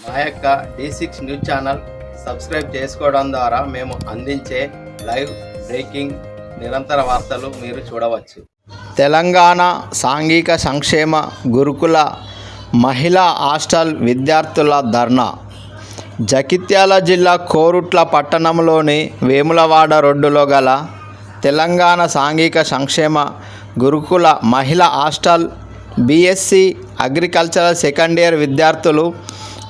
మా యొక్క D6 news channel subscribe చేసుకోవడం ద్వారా మేము అందించే లైవ్ బ్రేకింగ్ నిరంతర వార్తలు మీరు చూడవచ్చు. తెలంగాణ సాంఘిక సంక్షేమ గురుకుల మహిళా హాస్టల్ విద్యార్థుల ధర్నా. జగిత్యాల జిల్లా కోరుట్ల పట్టణంలోని వేములవాడ రోడ్డులో గల తెలంగాణ సాంఘిక సంక్షేమ గురుకుల మహిళా hostel BSc agricultural second year విద్యార్థులు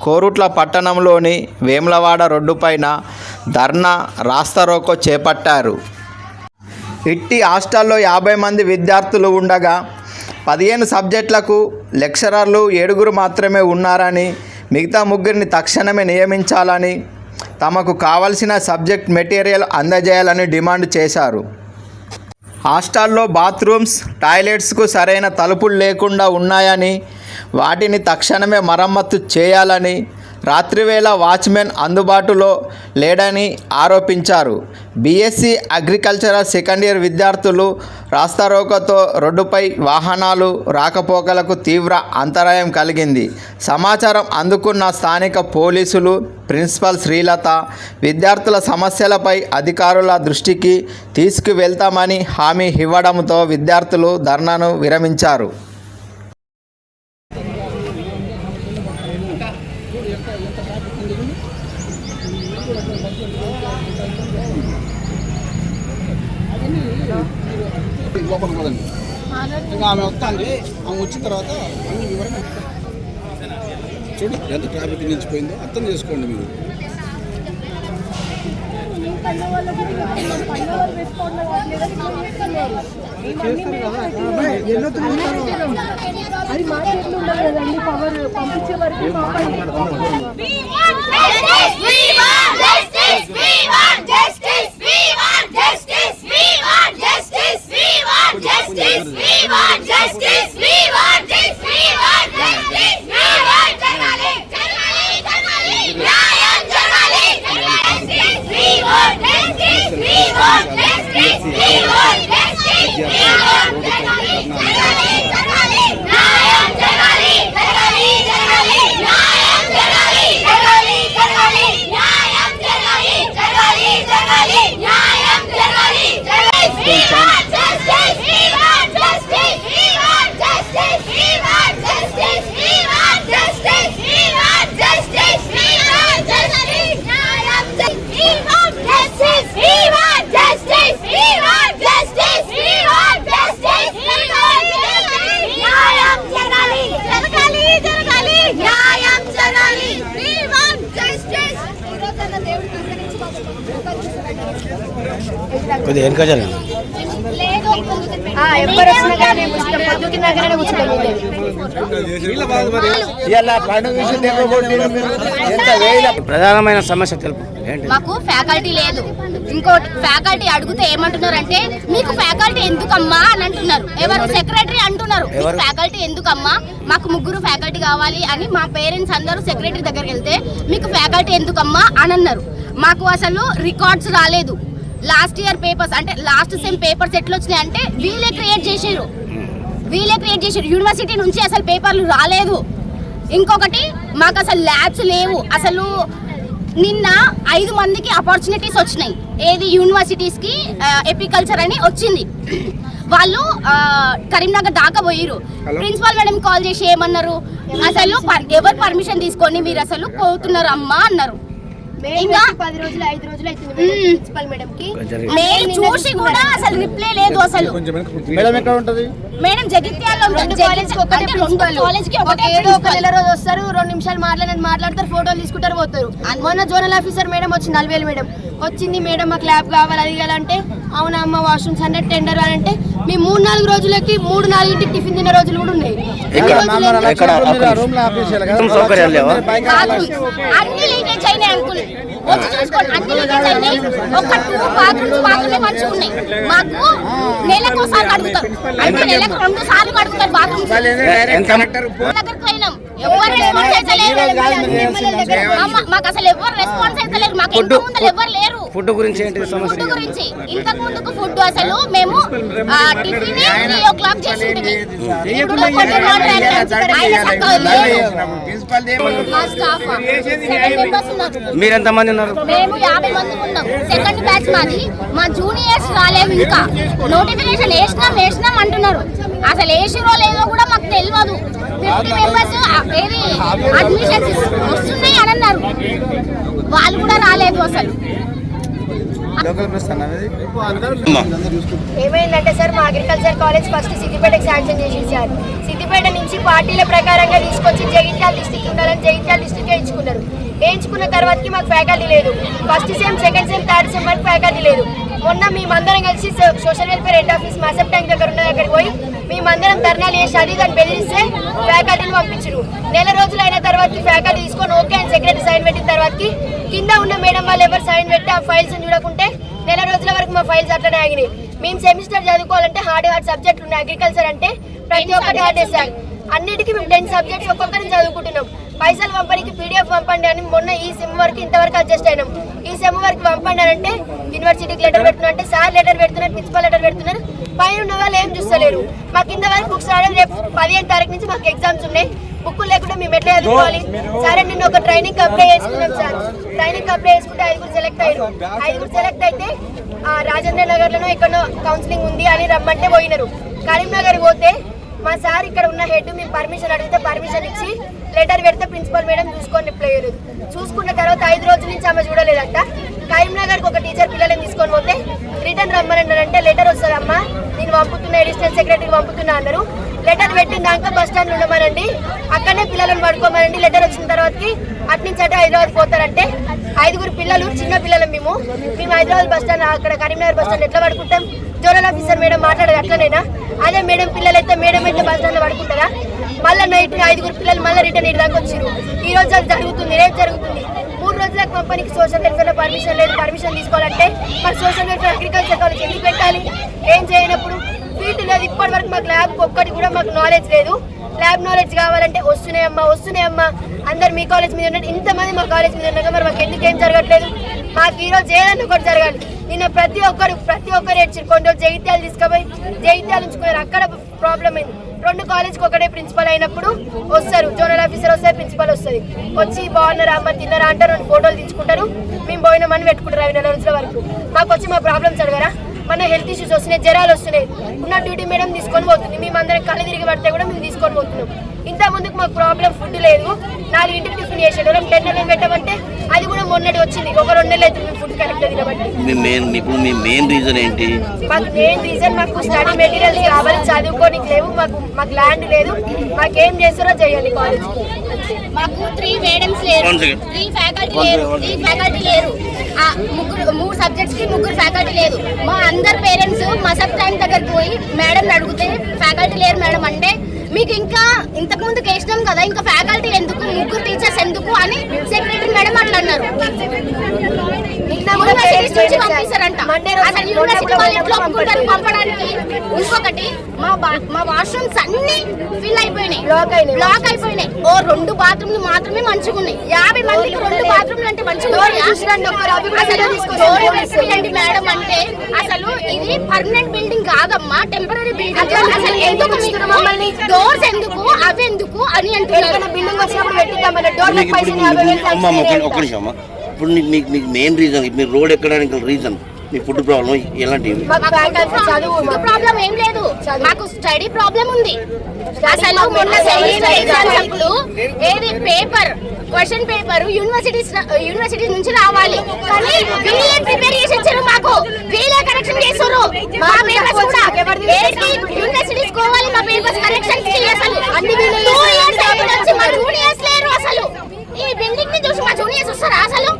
కోరుట్ల పట్టణంలోని వేములవాడ రోడ్డుపైన ధర్నా రాస్తారోకో చేపట్టారు. ఇట్టి హాస్టల్లో 50 మంది విద్యార్థులు ఉండగా 15 సబ్జెక్టులకు లెక్చరర్లు 7 మాత్రమే ఉన్నారని, మిగతా 3 తక్షణమే నియమించాలని, తమకు కావలసిన సబ్జెక్ట్ మెటీరియల్ అందజేయాలని డిమాండ్ చేశారు. హాస్టల్లో బాత్రూమ్స్, టాయిలెట్స్కు సరైన తలుపులు లేకుండా ఉన్నాయని, వాటిని తక్షణమే మరమ్మతు చేయాలని, రాత్రివేళ వాచ్మెన్ అందుబాటులో లేడని ఆరోపించారు. BSc అగ్రికల్చరల్ సెకండ్ ఇయర్ విద్యార్థులు రాస్తారోకోతో రోడ్డుపై వాహనాలు రాకపోకలకు తీవ్ర అంతరాయం కలిగింది. సమాచారం అందుకున్న స్థానిక పోలీసులు ప్రిన్సిపల్ శ్రీలత విద్యార్థుల సమస్యలపై అధికారుల దృష్టికి తీసుకువెళ్తామని హామీ ఇవ్వడంతో విద్యార్థులు ధర్నాను విరమించారు. ఆమె వస్తుంది. ఆమె వచ్చిన తర్వాత అన్ని వివరంగా చూడు ఎంత ట్రాఫిక్ నిలిచిపోయిందో అర్థం చేసుకోండి. మీరు ప్రధానమైన సమస్య తెలుపు. మాకు ఫ్యాకల్టీ లేదు. ఇంకోటి ఫ్యాకల్టీ అడిగితే ఏమంటున్నారంటే మీకు ఫ్యాకల్టీ ఎందుకమ్మా అని అంటున్నారు. ఎవరు సెక్రటరీ అంటున్నారు ఫ్యాకల్టీ ఎందుకమ్మా, మాకు 3 ఫ్యాకల్టీ కావాలి అని. మా పేరెంట్స్ అందరూ సెక్రటరీ దగ్గరికి వెళ్తే మీకు ఫ్యాకల్టీ ఎందుకమ్మా అని అన్నారు. మాకు అసలు రికార్డ్స్ రాలేదు. లాస్ట్ ఇయర్ పేపర్స్ అంటే లాస్ట్ సెమ్ పేపర్స్ ఎట్లా వచ్చినాయి అంటే వీళ్ళే క్రియేట్ చేసారు. యూనివర్సిటీ నుంచి అసలు పేపర్లు రాలేదు. ఇంకొకటి మాకు అసలు ల్యాబ్స్ లేవు. అసలు నిన్న 5 మందికి ఆపర్చునిటీస్ వచ్చినాయి. ఏది యూనివర్సిటీస్కి ఎపికల్చర్ అని వచ్చింది. వాళ్ళు కరీంనగర్ దాకా పోయిరు. ప్రిన్సిపల్ మేడం కాల్ చేసి ఏమన్నారు, అసలు ఎవరు పర్మిషన్ తీసుకొని మీరు అసలు పోతున్నారు అమ్మా అన్నారు. ఇంకా 10 రోజులు 5 రోజులు అవుతుంది ప్రిన్సిపల్ మేడం కి మెయిల్ చూసి కూడా అసలు రిప్లై లేదు. అసలు మేడం ఎక్కడ ఉంటది? మేడం జగిత్యాలలో ఉంటుంది. కాలేజ్కి ఏదో ఒక నెల రోజు వస్తారు, 2 నిమిషాలు మాట్లాడతారు, ఫోటోలు తీసుకుంటారు, పోతారు. మొన్న జోనల్ ఆఫీసర్ మేడం వచ్చింది, 40,000 మేడం వచ్చింది. మేడం మాకు ల్యాబ్ కావాలి అది కావాలంటే, అవునా అమ్మ వాష్రూమ్స్ అంటే టెండర్ అంటే మేము 3-4 రోజులకి 3-4 టిఫిన్ తినే రోజులు కూడా ఉన్నాయి. అన్ని లీకేజ్ అయినాయి అంకుల్. వచ్చి చూసుకోండి, అన్ని లీకేజ్ అయినాయి. ఒక 2 బాత్రూమ్స్ మాత్రమే మంచిగా ఉన్నాయి. మాకు నెలకోసారి అడుగుతారు, అంటే నెలకు 2 సార్లు అడుగుతారు బాత్రూమ్స్. దగ్గరికి పోయినాం, ఎవరు రెస్పాన్స్ అయితే లేరు. మాకు అసలు ఎవరు రెస్పాన్స్ అయితే లేరు. మాకు ఇంత ముందు ఎవరు లేరు. ఫుడ్ గురించి ఏంటి సమస్య? ఫుడ్ గురించి ఇంతకు ముందుకు ఫుడ్ అసలు మేము టిఫిన్ 3 o'clock చేసింటిమి. ఇప్పుడు ఫుడ్ మా స్టాఫ్ 7 members ఉన్నారు. మీరు ఎంతమంది ఉన్నారు? మేము 50 మంది ఉన్నాం. సెకండ్ బ్యాచ్ మాది. మా జూనియర్స్ రాలేవు, ఇంకా నోటిఫికేషన్ వేసినాం అంటున్నారు. అసలు వేసిరో లేదో కూడా మాకు తెలియదు. 50 members ఏది అడ్మిషన్స్ వస్తున్నాయి అని అన్నారు, వాళ్ళు కూడా రాలేదు అసలు. ఏమైందంటే సార్, మా అగ్రికల్చర్ కాలేజ్ ఫస్ట్ సిద్దిపేటకి శాంక్షన్ చేసింది సార్. సిద్దిపేట నుంచి పార్టీల ప్రకారంగా తీసుకొచ్చి జగిత్యాల డిస్ట్రిక్ట్ ఉండాలని జగిత్యాల డిస్ట్రిక్ట్ వేయించుకున్నారు. వేయించుకున్న తర్వాతకి మాకు ఫ్యాకల్టీ లేదు. First sem, second sem, third sem వరకు ఫ్యాకల్టీ లేదు. మొన్న మేమందరం కలిసి social welfare head office మాసప్ tank దగ్గర ఉన్న దగ్గరికి పోయి మేమందరం ధర్నాలు చేసి అది దాన్ని బెదిరిస్తే ఫ్యాకల్టీని పంపించారు. నెల రోజులు అయిన తర్వాత ఫ్యాకల్టీ తీసుకొని ఓకే అని సెక్రటరీ సైన్ పెట్టిన తర్వాతకి కింద ఉన్న మేడం వాళ్ళు ఎవరు సైన్ పెట్టి ఆ ఫైల్స్ చూడకుంటే నెల రోజుల వరకు మా ఫైల్స్ అట్లనే ఆగినాయి. మేము సెమిస్టర్ చదువుకోవాలంటే హార్డ్ సబ్జెక్ట్ ఉన్నాయి. అగ్రికల్చర్ అంటే ప్రతి ఒక్కటి హార్డ్ సార్. అన్నిటికీ మేము 10 సబ్జెక్ట్స్ ఒక్కొక్కరిని చదువుకుంటున్నాం. పైసలు పంపడానికి పీడిఎఫ్ పంపండి అని మొన్న ఈ సెమ్ వరకు ఇంతవరకు అడ్జస్ట్ అయినాం. ఈ సెమ్ వరకు పంపండి అని అంటే యూనివర్సిటీకి లెటర్ పెడుతున్నా అంటే సార్ లెటర్ పెడుతున్నారు, ప్రిన్సిపల్ లెటర్ పెడుతున్నారు. పైన ఉన్న వాళ్ళు ఏం చూస్తలేరు. మాకు ఇంత వరకు బుక్స్ రావడం రేపు 15వ తారీఖు నుంచి మాకు ఎగ్జామ్స్ ఉన్నాయి. బుక్కులు లేకుండా మేము ఎట్లా చదువుకోవాలి? సరే నేను ఒక ట్రైనింగ్ అప్లై చేసుకున్నాం సార్. ట్రైనింగ్ అప్లై చేసుకుంటే 5 సెలెక్ట్ అయ్యారు. 5 సెలెక్ట్ అయితే రాజేంద్ర నగర్లోనో ఎక్కడో కౌన్సిలింగ్ ఉంది అని రమ్మంటే పోయినారు. కరీంనగర్ పోతే మా సార్ ఇక్కడ ఉన్న హెడ్ మేము పర్మిషన్ అడిగితే పర్మిషన్ ఇచ్చి లెటర్ పెడితే ప్రిన్సిపల్ మేడం చూసుకొని రిప్లై చేయలేదు. చూసుకున్న తర్వాత 5 రోజుల నుంచి ఆమె చూడలేదంట. కరీంనగర్కి ఒక టీచర్ పిల్లలని తీసుకొని పోతే రిటర్న్ రమ్మనంటే లెటర్ వస్తుందమ్మా నేను పంపుతున్నా, అడిషనల్ సెక్రటరీకి పంపుతున్నా అన్నారు. లెటర్ పెట్టినాక బస్ స్టాండ్ ఉండమనండి, అక్కడనే పిల్లలను పడుకోమనండి. లెటర్ వచ్చిన తర్వాతకి అట్నుంచి అంటే హైదరాబాద్ పోతారంటే 5 పిల్లలు, చిన్న పిల్లలు మేము హైదరాబాద్ బస్ స్టాండ్ అక్కడ కరీంనగర్ బస్ స్టాండ్ ఎట్లా పడుకుంటాం? జోనల్ ఆఫీసర్ మేడం మాట్లాడదు అట్లనేనా? అదే మేడం పిల్లలు అయితే మేడం అయితే బస్ స్టాండ్ లో పడుకుంటారా? మళ్ళీ నైట్ 5 పిల్లలు మళ్ళీ రిటర్న్ ఇటు దాకా వచ్చారు. ఈ రోజు అది జరుగుతుంది, రేపు జరుగుతుంది. 3 రోజులకు కంపెనీకి సోషల్ వెల్ఫేర్ లో పర్మిషన్ లేదు. పర్మిషన్ తీసుకోవాలంటే మరి సోషల్ వెల్ఫేర్ అగ్రికల్చర్ కాలేజ్ ఎందుకు పెట్టాలి? ఏం చేయనప్పుడు ఫీల్డ్ లేదు. ఇప్పటి వరకు మాకు ల్యాబ్ ఒక్కటి కూడా మాకు నాలెడ్జ్ లేదు. ల్యాబ్ నాలెడ్జ్ కావాలంటే వస్తున్నాయమ్మా అందరు మీ కాలేజ్ మీద ఉన్నట్టు ఇంతమంది మా కాలేజ్ మీద ఉన్నాక మరి మాకు ఎందుకు ఏం జరగట్లేదు? మాకు ఈ రోజు ఏదన్నా ఒకటి జరగాలి. నిన్న ప్రతి ఒక్కరు ఏడ్చారు. కొన్ని రోజు జగిత్యాలు తీసుకుపోయి జగిత్యాలు ఉంచుకున్నారు. అక్కడ ప్రాబ్లం అయింది. 2 కాలేజ్కి ఒకటే ప్రిన్సిపల్ అయినప్పుడు వస్తారు, జోనల్ ఆఫీసర్ వస్తారు, ప్రిన్సిపల్ వస్తుంది. వచ్చి బాగున్నారా అమ్మ తిన్నారా అంటారు, 2 ఫోటోలు తీసుకుంటారు, మేము పోయినామని పెట్టుకుంటారు 5 నెలల రోజుల వరకు. మాకు వచ్చి మా ప్రాబ్లమ్స్ అడగరా? మన హెల్త్ ఇష్యూస్ వస్తున్నాయి, జ్వరాలు వస్తున్నాయి, ఉన్న డ్యూటీ మేడం తీసుకొని పోతుంది. మేము అందరం కళ్ళు తిరిగి పడితే కూడా మేము తీసుకొని పోతున్నాం. ఇంత ముందుకు మాకు ప్రాబ్లం ఫుడ్ లేదు. 4 టిఫిన్ చేసాడు, 10 నెలలు పెట్టమంటే అది కూడా మొన్నటి వచ్చింది. ఒక 2 నెలలు అయితే మేము ఫుడ్ కరెక్ట్ తినబట్టి. ఇప్పుడు మీ మెయిన్ రీజన్ ఏంటి? మాకు మెయిన్ రీజన్ మాకు స్టడీ మెటీరియల్స్ కావాలి, చదువుకోనికి లేవు, మాకు ల్యాండ్ లేదు. మాకేం చేస్తారో చేయాలి. కాలేజ్ మాకు 3 మేడమ్స్ లేరు, 3 ఫ్యాకల్టీ లేరు. 3 సబ్జెక్ట్స్ కి 3 ఫ్యాకల్టీ లేదు. మా అందరు పేరెంట్స్ మసప్ టైం దగ్గరికి పోయి మేడం అడిగితే ఫ్యాకల్టీ లేరు మేడం అంటే మీకు ఇంకా ఇంతకు ముందు వేసినాం కదా, ఇంకా ఫ్యాకల్టీ ఎందుకు, 3 టీచర్స్ ఎందుకు అని సెక్రటరీ మేడం అట్లా అన్నారు. పంపడానికి ఇంకొకటి మా వాష్రూమ్స్ అన్ని ఫిల్ అయిపోయినాయి, బ్లాక్ అయిపోయినాయి. ఓ 2 బాత్రూమ్లు మాత్రమే మంచిగా ఉన్నాయి. 50 మందికి 2 బాత్రూమ్లు అంటే మంచిగా మేడం అంటే అసలు ఇది పర్మనెంట్ బిల్డింగ్ కాదమ్మా, టెంపరీ బిల్డింగ్. అసలు ఎందుకు మమ్మల్ని డోర్స్ ఎందుకు అవి ఎందుకు అని అంటున్నారు. బిల్డింగ్ వచ్చినప్పుడు పెట్టిద్దామన్న డోర్ ఇప్పుడు మీకు మెయిన్ రీజన్ మీరు రోడ్ ఎక్కడానికి రీజన్ మీ ఫుడ్ ప్రాబ్లం ఎలాంటివి? ప్రాబ్లం ఏం లేదు, మాకు స్టడీ ప్రాబ్లం ఉంది. అసలు మొన్న అప్పుడు ఏది పేపర్ క్వశ్చన్ పేపర్ యూనివర్సిటీస్ నుంచి రావాలి, కానీ వీళ్ళే ప్రిపేర్ చేసి ఇచ్చారు. మాకు వీళ్ళే కరెక్షన్ చేస్తారు. మా పేపర్స్ కూడా యూనివర్సిటీస్ కోవాలి, మా పేపర్స్ కరెక్షన్ అసలు అన్ని 2 years నుంచి మా జూనియర్స్ లేరు. అసలు ఈ బిల్డింగ్ ని చూసి మా జూనియర్స్ వస్తారా? అసలు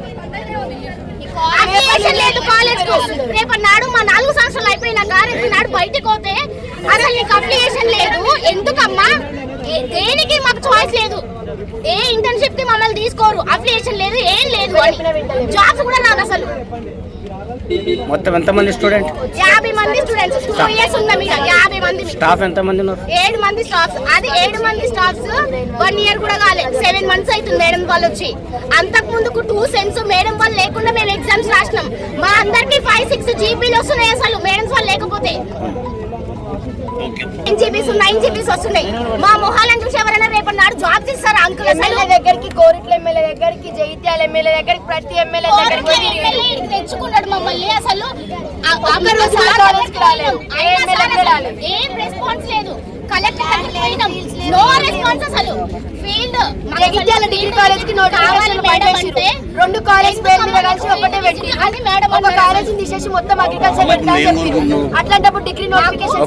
అఫిలియేషన్ లేదు కాలేజ్ కు. రేపు నాడు మా 4 సంవత్సరాలు అయిపోయినాక రేపు నాడు బయటకు పోతే అసలు నీకు అఫిలియేషన్ లేదు ఎందుకమ్మా? దేనికి మాకు చాయిస్ లేదు. ఏ ఇంటర్న్షిప్ కి మమ్మల్ని తీసుకోరు, అఫిలియేషన్ లేదు, ఏం లేదు. జాబ్స్ కూడా రాదు అసలు. మొత్తం ఎంతమంది స్టూడెంట్? 50 మంది స్టూడెంట్స్. 2 years ఉన్నాం ఇక 50 మంది. స్టాఫ్ ఎంతమంది ఉన్నారు? 7 మంది స్టాఫ్స్. అది 7 మంది స్టాఫ్స్ 1 year కూడా కాలేదు, 7 months అవుతుంది మేడం వాళ్ళు వచ్చి. అంతకు ముందుకు 2 cents మేడం వాళ్ళు లేకుండా మేము ఎగ్జామ్స్ రాసినాం. మా అందరికి 5-6 GBలు వస్తున్నాయి అసలు మేడం వాళ్ళు లేకపోతే. 9 GBs 9 GBs వస్తున్నాయి. మా మొహాలను చూసి ఎవరైనా రేపటి నాడు జాబ్ ఇస్తారా అంకుల్? ఎమ్మెల్యే దగ్గరికి, కోరిట్ల ఎమ్మెల్యే దగ్గరికి, జగిత్యాల ఎమ్మెల్యే దగ్గరికి, ప్రతి ఎమ్మెల్యే దగ్గరికి తెచ్చుకున్నాడు మమ్మల్ని. అసలు ఏం రెస్పాన్స్ లేదు. కలెక్టర్ నో రెస్పాన్స్ అసలు. ఫీల్డ్ జగిత్యాల డిగ్రీ కాలేజ్ కి నోటిఫికేషన్ పెట్టేసి 2 కాలేజ్ పేరు మీద కలిసి ఒకటే పెట్టి అది మేడం ఒక కాలేజ్ తీసేసి మొత్తం అగ్రికల్చర్ పెట్టాలని చెప్పింది. అట్లాంటప్పుడు డిగ్రీ నోటిఫికేషన్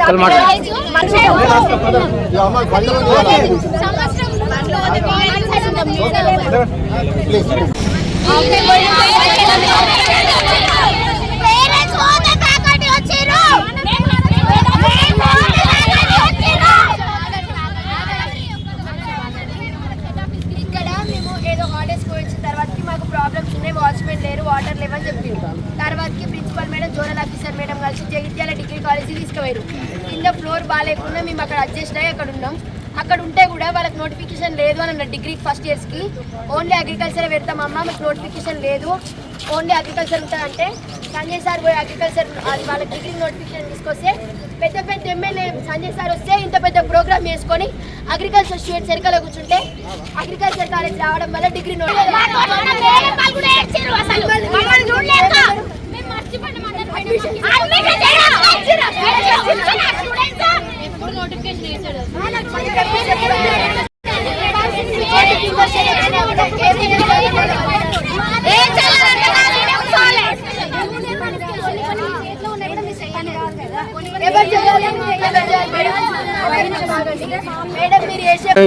ఇక్కడ మేము ఏదో హాలిడేస్ పోయించిన తర్వాతకి మాకు ప్రాబ్లమ్స్ ఉన్నాయి, వాచ్మెన్ లేరు, వాటర్ లేవని చెప్పింది. తర్వాతకి principal madam, zonal officer madam కలిసి జగిత్యాల డిగ్రీ కాలేజీ తీసుకుపోయారు. కింద ఫ్లోర్ బాగాలేకుండా మేము అక్కడ అడ్జస్ట్ అయ్యి అక్కడ ఉన్నాం. అక్కడ ఉంటే కూడా వాళ్ళకి నోటిఫికేషన్ లేదు అని అన్నారు. డిగ్రీ ఫస్ట్ ఇయర్స్కి ఓన్లీ అగ్రికల్చర్ పెడతామమ్మా, మీకు నోటిఫికేషన్ లేదు, ఓన్లీ అగ్రికల్చర్ ఉంటుందంటే సంజయ్ సార్ పోయి అగ్రికల్చర్ అది వాళ్ళకి డిగ్రీ నోటిఫికేషన్ తీసుకొస్తే పెద్ద పెద్ద ఎమ్మెల్యే సంజయ్ సార్ వస్తే ఇంత పెద్ద ప్రోగ్రామ్ చేసుకొని అగ్రికల్చర్ స్టూడెంట్స్ వెనకాల కూర్చుంటే అగ్రికల్చర్ కాలేజ్ రావడం వల్ల డిగ్రీ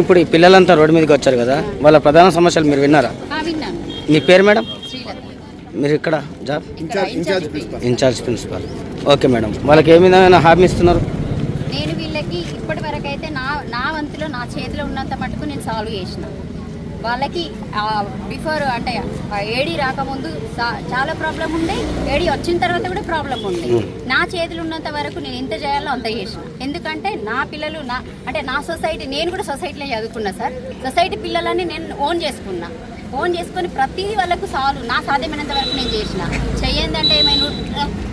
ఇప్పుడు ఈ పిల్లలంతా రోడ్డు మీదకి వచ్చారు కదా, వాళ్ళ ప్రధాన సమస్యలు మీరు విన్నారా? మీ పేరు మేడం? మీరు ఇక్కడ job in charge principal. Okay madam, వాళ్ళకి ఏ విధమైన హామీ ఇస్తున్నారు? నేను వీళ్ళకి ఇప్పటి వరకు అయితే నా వంతులో నా చేతిలో ఉన్నంత మటుకు నేను సాల్వ్ చేసిన. వాళ్ళకి బిఫోర్ అంటే ఏడీ రాకముందు చాలా ప్రాబ్లం ఉండే, ఏడీ వచ్చిన తర్వాత కూడా ప్రాబ్లం ఉండే. నా చేతులు ఉన్నంత వరకు నేను ఎంత చేయాలో అంత చేసిన. ఎందుకంటే నా పిల్లలు నా సొసైటీ, నేను కూడా సొసైటీలో చదువుకున్నా సార్. సొసైటీ పిల్లలని నేను ఓన్ చేసుకొని ప్రతిదీ వాళ్ళకు నా సాధ్యమైనంత వరకు నేను చేసిన. చెయ్యందంటే ఏమైనా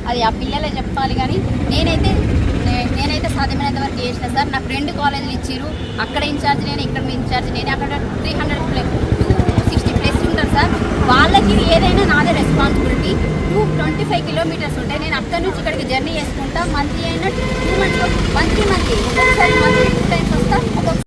అది ఆ పిల్లలే చెప్పాలి, కానీ నేనైతే సాధ్యమైనంత వరకు చేసిన సార్. నాకు 2 కాలేజీలు ఇచ్చిరు, అక్కడ ఇన్ఛార్జ్ నేను, ఇక్కడ ఇన్ఛార్జ్ నేను. అక్కడ 260+ ఉంటారు సార్. వాళ్ళకి ఏదైనా నాదే రెస్పాన్సిబిలిటీ. 225 kilometers ఉంటాయి. నేను అక్కడి నుంచి ఇక్కడికి జర్నీ చేసుకుంటా. మంత్లీ అయినా 2 months, మంత్లీ ఒక్కొక్కసారి మంత్లీ 2 times వస్తా.